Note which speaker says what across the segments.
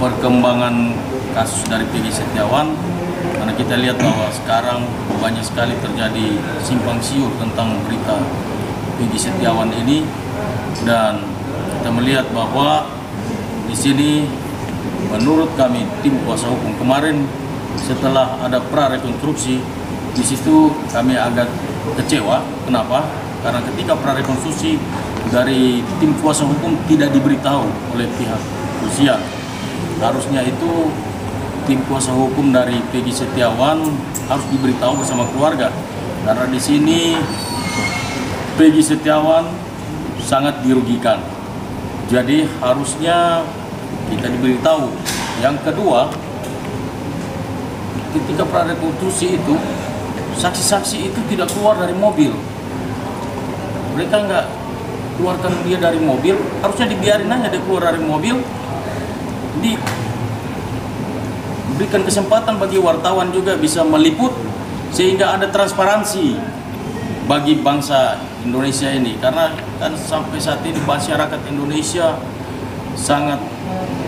Speaker 1: perkembangan kasus dari Peggy Setiawan, karena kita lihat bahwa sekarang banyak sekali terjadi simpang siur tentang berita Peggy Setiawan ini, dan kita melihat bahwa di sini menurut kami tim kuasa hukum kemarin setelah ada prarekonstruksi, di situ kami agak kecewa. Kenapa? Karena ketika prarekonstruksi dari tim kuasa hukum tidak diberitahu oleh pihak kepolisian. Harusnya itu tim kuasa hukum dari Peggy Setiawan harus diberitahu bersama keluarga, karena di sini Peggy Setiawan sangat dirugikan. Jadi harusnya kita diberitahu. Yang kedua, ketika prarekonstruksi itu saksi-saksi itu tidak keluar dari mobil. Mereka nggak keluarkan dia dari mobil, harusnya dibiarin aja dia keluar dari mobil. Diberikan kesempatan bagi wartawan juga bisa meliput sehingga ada transparansi bagi bangsa Indonesia ini, karena kan sampai saat ini masyarakat Indonesia sangat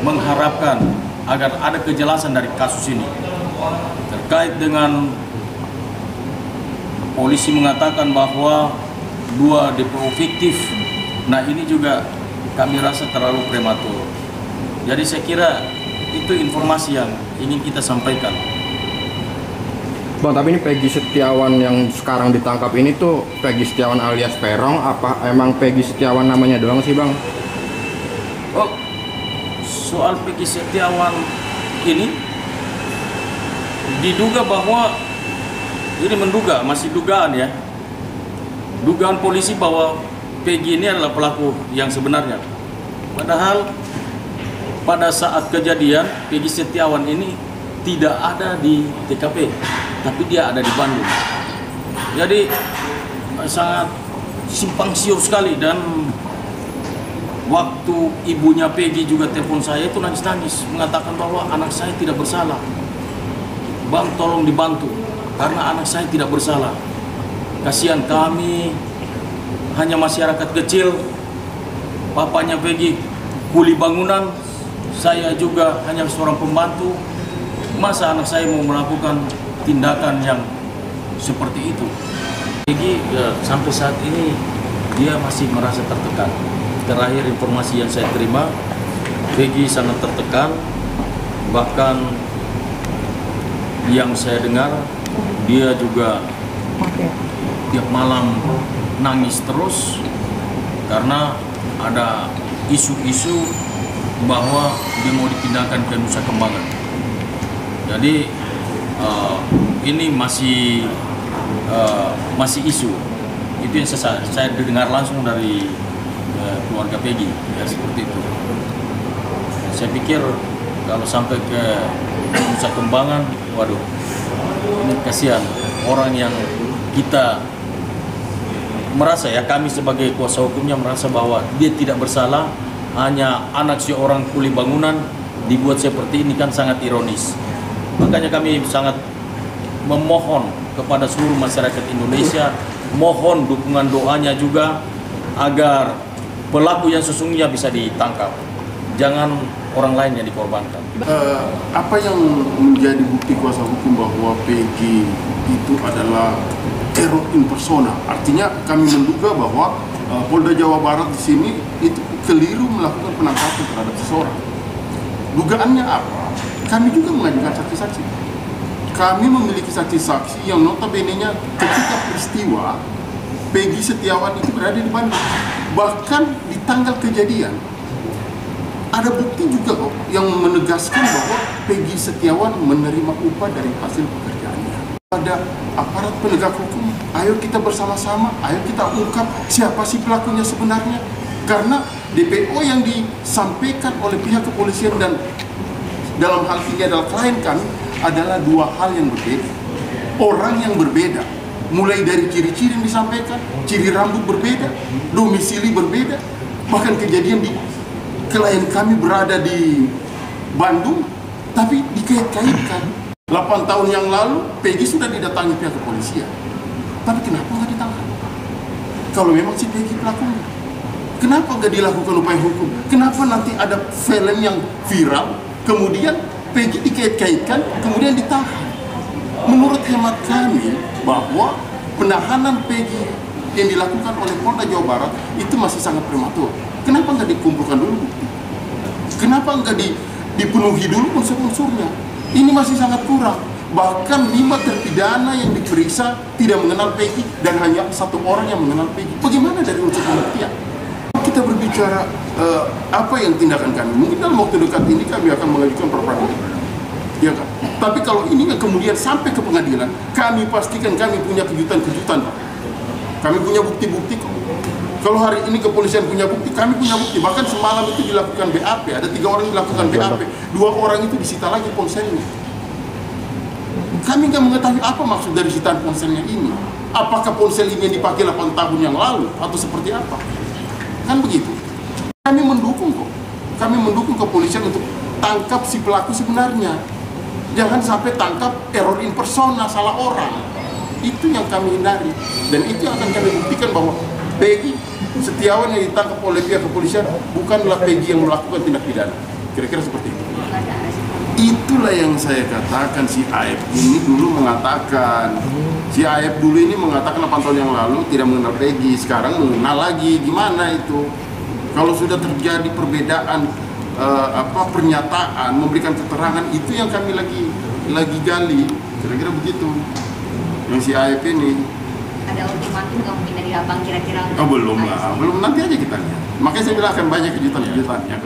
Speaker 1: mengharapkan agar ada kejelasan dari kasus ini. Terkait dengan polisi mengatakan bahwa 2 DPO fiktif, nah ini juga kami rasa terlalu prematur. Jadi saya kira itu informasi yang ingin kita sampaikan.
Speaker 2: Bang, tapi ini Peggy Setiawan yang sekarang ditangkap ini tuh Peggy Setiawan alias Peron, apa emang Peggy Setiawan namanya doang sih, Bang?
Speaker 1: Oh, soal Peggy Setiawan ini diduga bahwa ini menduga, masih dugaan ya. Dugaan polisi bahwa Peggy ini adalah pelaku yang sebenarnya. Padahal pada saat kejadian Peggy Setiawan ini tidak ada di TKP, tapi dia ada di Bandung. Jadi sangat simpang siur sekali, dan waktu ibunya Peggy juga telepon saya itu nangis-nangis mengatakan bahwa anak saya tidak bersalah. Bang, tolong dibantu karena anak saya tidak bersalah. Kasihan kami, hanya masyarakat kecil. Papanya Peggy kuli bangunan, saya juga hanya seorang pembantu. Masa anak saya mau melakukan tindakan yang seperti itu? Peggy ya, sampai saat ini dia masih merasa tertekan. Terakhir informasi yang saya terima, Peggy sangat tertekan. Bahkan yang saya dengar, dia juga tiap malam nangis terus karena ada isu-isu bahwa dia mau dipindahkan ke Nusa Kambangan. Jadi ini masih isu. Itu yang saya dengar langsung dari keluarga Peggy, ya seperti itu. Saya pikir kalau sampai ke Nusa Kambangan, waduh, ini kasihan orang yang kita merasa, ya kami sebagai kuasa hukumnya merasa bahwa dia tidak bersalah, hanya anak seorang kuli bangunan dibuat seperti ini, kan sangat ironis. Makanya kami sangat memohon kepada seluruh masyarakat Indonesia, mohon dukungan doanya juga agar pelaku yang sesungguhnya bisa ditangkap, jangan orang lain yang dikorbankan.
Speaker 3: Apa yang menjadi bukti kuasa hukum bahwa Peggy itu adalah teror in persona? Artinya kami menduga bahwa Polda Jawa Barat di sini itu keliru melakukan penangkapan terhadap seseorang. Dugaannya apa? Kami juga mengajukan saksi-saksi. Kami memiliki saksi-saksi yang notabene-nya ketika peristiwa Peggy Setiawan itu berada di Bandung. Bahkan di tanggal kejadian ada bukti juga kok yang menegaskan bahwa Peggy Setiawan menerima upah dari hasil pekerjaannya. Ada aparat penegak hukum, ayo kita bersama-sama, ayo kita ungkap siapa sih pelakunya sebenarnya. Karena DPO yang disampaikan oleh pihak kepolisian dan dalam hal ini adalah klien kami adalah 2 hal yang berbeda. Orang yang berbeda, mulai dari ciri-ciri yang disampaikan, ciri rambut berbeda, domisili berbeda, bahkan kejadian di klien kami berada di Bandung, tapi dikait-kaitkan. 8 tahun yang lalu, Peggy sudah didatangi pihak kepolisian. Tapi kenapa nggak ditangkap? Kalau memang si Peggy pelakunya, kenapa nggak dilakukan upaya hukum? Kenapa nanti ada film yang viral kemudian Peggy dikait-kaitkan, kemudian ditahan. Menurut hemat kami bahwa penahanan Peggy yang dilakukan oleh Polda Jawa Barat itu masih sangat prematur. Kenapa nggak dikumpulkan dulu bukti? Kenapa nggak dipenuhi dulu unsur-unsurnya? Ini masih sangat kurang. Bahkan 5 terpidana yang diperiksa tidak mengenal Peggy dan hanya 1 orang yang mengenal Peggy. Bagaimana dari unsur pembuktian? Kita berbicara apa yang tindakan kami. Mungkin dalam waktu dekat ini kami akan mengajukan pra-peradilan. Ya kan? Tapi kalau ini kemudian sampai ke pengadilan, kami pastikan kami punya kejutan-kejutan, Pak. Kami punya bukti-bukti kok. Kalau hari ini kepolisian punya bukti, kami punya bukti. Bahkan semalam itu dilakukan BAP, ada 3 orang dilakukan BAP, 2 orang itu disita lagi ponselnya. Kami nggak mengetahui apa maksud dari sitaan ponselnya ini. Apakah ponsel ini yang dipakai 8 tahun yang lalu atau seperti apa? Kan begitu. Kami mendukung kok. Kami mendukung kepolisian untuk tangkap si pelaku sebenarnya. Jangan sampai tangkap error in persona, salah orang. Itu yang kami hindari. Dan itu yang akan kami buktikan bahwa Peggy Setiawan yang ditangkap oleh pihak kepolisian bukanlah Peggy yang melakukan tindak pidana. Kira-kira seperti itu. Itulah yang saya katakan, si Aep ini dulu mengatakan. Si Aep dulu ini mengatakan 8 tahun yang lalu tidak mengenal Peggy. Sekarang mengenal lagi. Gimana itu? Kalau sudah terjadi perbedaan pernyataan, memberikan keterangan, itu yang kami lagi gali, kira-kira begitu. Yang si AEP ini
Speaker 4: ada ultimatum nggak mungkin dari abang kira-kira?
Speaker 3: Oh belum lah, belum, nanti aja kita lihat. Makanya saya bilang akan banyak kejutan-kejutan yang